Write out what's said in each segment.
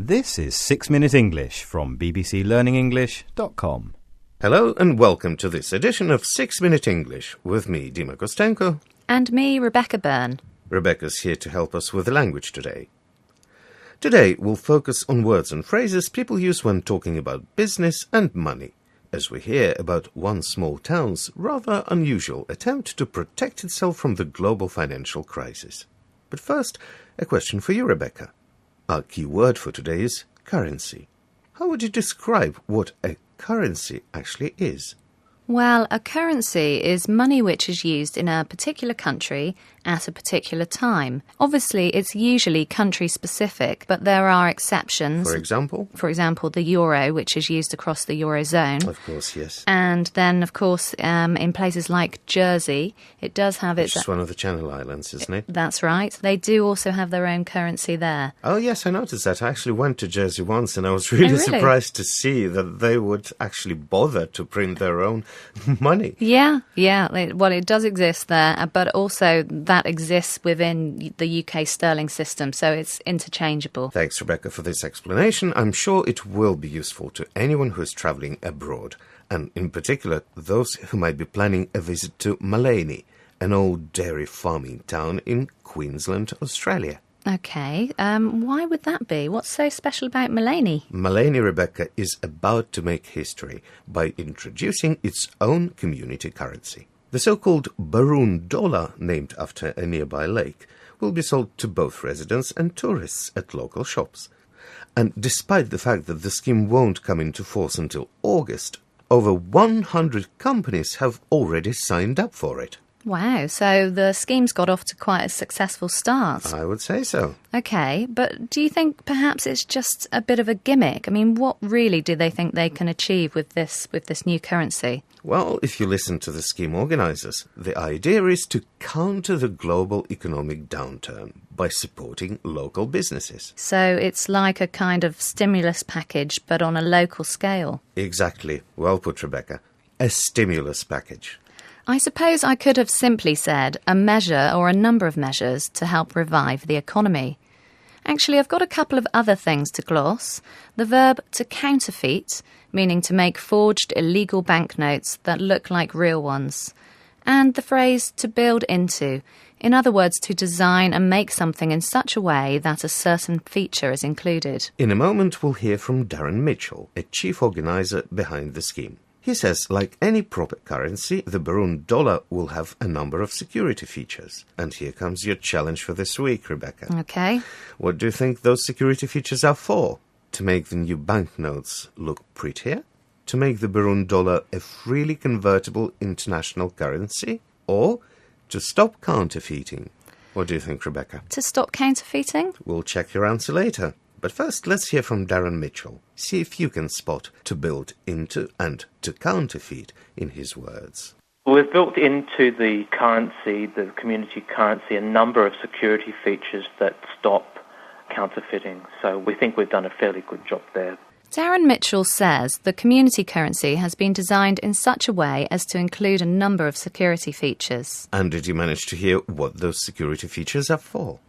This is 6 Minute English from bbclearningenglish.com. Hello and welcome to this edition of 6 Minute English with me, Dima Kostenko. And me, Rebecca Byrne. Rebecca's here to help us with the language today. Today we'll focus on words and phrases people use when talking about business and money, as we hear about one small town's rather unusual attempt to protect itself from the global financial crisis. But first, a question for you, Rebecca. Our key word for today is currency. How would you describe what a currency actually is? Well, a currency is money which is used in a particular country at a particular time. Obviously, it's usually country-specific, but there are exceptions. For example? For example, the euro, which is used across the Eurozone. Of course, yes. And then, of course, in places like Jersey, it does have its... It's one of the Channel Islands, isn't it? That's right. They do also have their own currency there. Oh, yes, I noticed that. I actually went to Jersey once, and I was really surprised to see that they would actually bother to print their own money. Yeah. Well, it does exist there, but also that exists within the UK sterling system, so it's interchangeable. Thanks, Rebecca, for this explanation. I'm sure it will be useful to anyone who is travelling abroad, and in particular those who might be planning a visit to Maleny, an old dairy farming town in Queensland, Australia. Okay, why would that be? What's so special about Maleny? Maleny, Rebecca, is about to make history by introducing its own community currency. The so-called Baroon dollar, named after a nearby lake, will be sold to both residents and tourists at local shops. And despite the fact that the scheme won't come into force until August, over 100 companies have already signed up for it. Wow, so the scheme's got off to quite a successful start. I would say so. Okay, but do you think perhaps it's just a bit of a gimmick? I mean, what really do they think they can achieve with this new currency? Well, if you listen to the scheme organisers, the idea is to counter the global economic downturn by supporting local businesses. So it's like a kind of stimulus package, but on a local scale. Exactly. Well put, Rebecca. A stimulus package. I suppose I could have simply said a measure or a number of measures to help revive the economy. Actually, I've got a couple of other things to gloss. The verb to counterfeit, meaning to make forged illegal banknotes that look like real ones. And the phrase to build into, in other words, to design and make something in such a way that a certain feature is included. In a moment, we'll hear from Darren Mitchell, a chief organiser behind the scheme. He says, like any proper currency, the Baroon dollar will have a number of security features. And here comes your challenge for this week, Rebecca. Okay. What do you think those security features are for? To make the new banknotes look prettier? To make the Baroon dollar a freely convertible international currency? Or to stop counterfeiting? What do you think, Rebecca? To stop counterfeiting? We'll check your answer later. But first, let's hear from Darren Mitchell. See if you can spot to build into and to counterfeit in his words. We've built into the currency, the community currency, a number of security features that stop counterfeiting. So we think we've done a fairly good job there. Darren Mitchell says the community currency has been designed in such a way as to include a number of security features. And did you manage to hear what those security features are for?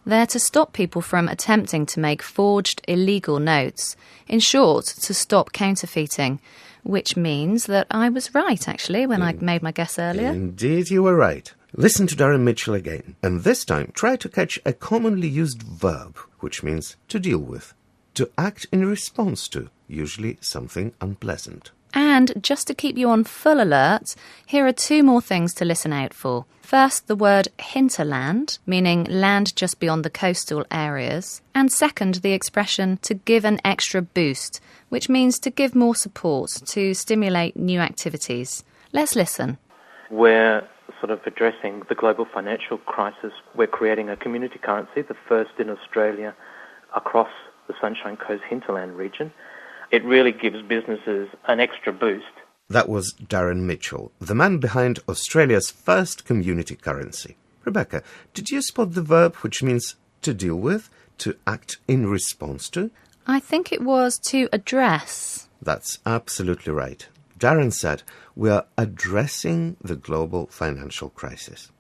They're to stop people from attempting to make forged illegal notes. In short, to stop counterfeiting, which means that I was right, actually, when I made my guess earlier. Indeed, you were right. Listen to Darren Mitchell again, and this time try to catch a commonly used verb, which means to deal with, to act in response to, usually something unpleasant. And just to keep you on full alert, here are two more things to listen out for. First, the word hinterland, meaning land just beyond the coastal areas. And second, the expression to give an extra boost, which means to give more support, to stimulate new activities. Let's listen. We're sort of addressing the global financial crisis. We're creating a community currency, the first in Australia across the Sunshine Coast hinterland region. It really gives businesses an extra boost. That was Darren Mitchell, the man behind Australia's first community currency. Rebecca, did you spot the verb which means to deal with, to act in response to? I think it was to address. That's absolutely right. Darren said, we are addressing the global financial crisis.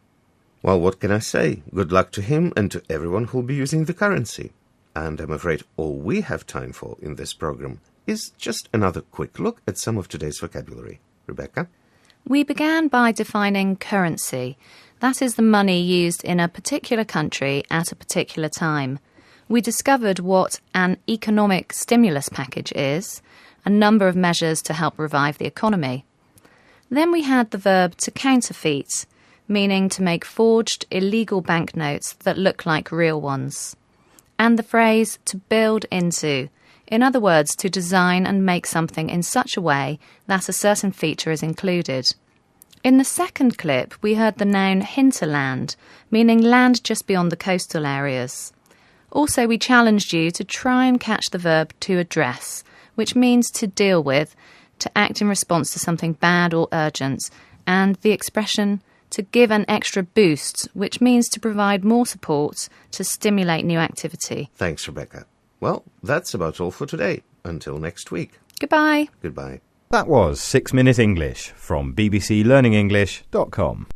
Well, what can I say? Good luck to him and to everyone who'll be using the currency. And I'm afraid all we have time for in this program is just another quick look at some of today's vocabulary. Rebecca? We began by defining currency. That is the money used in a particular country at a particular time. We discovered what an economic stimulus package is, a number of measures to help revive the economy. Then we had the verb to counterfeit, meaning to make forged, illegal banknotes that look like real ones. And the phrase to build into, in other words, to design and make something in such a way that a certain feature is included. In the second clip, we heard the noun hinterland, meaning land just beyond the coastal areas. Also, we challenged you to try and catch the verb to address, which means to deal with, to act in response to something bad or urgent, and the expression to give an extra boost, which means to provide more support to stimulate new activity. Thanks, Rebecca. Well, that's about all for today. Until next week. Goodbye. Goodbye. That was 6 Minute English from bbclearningenglish.com.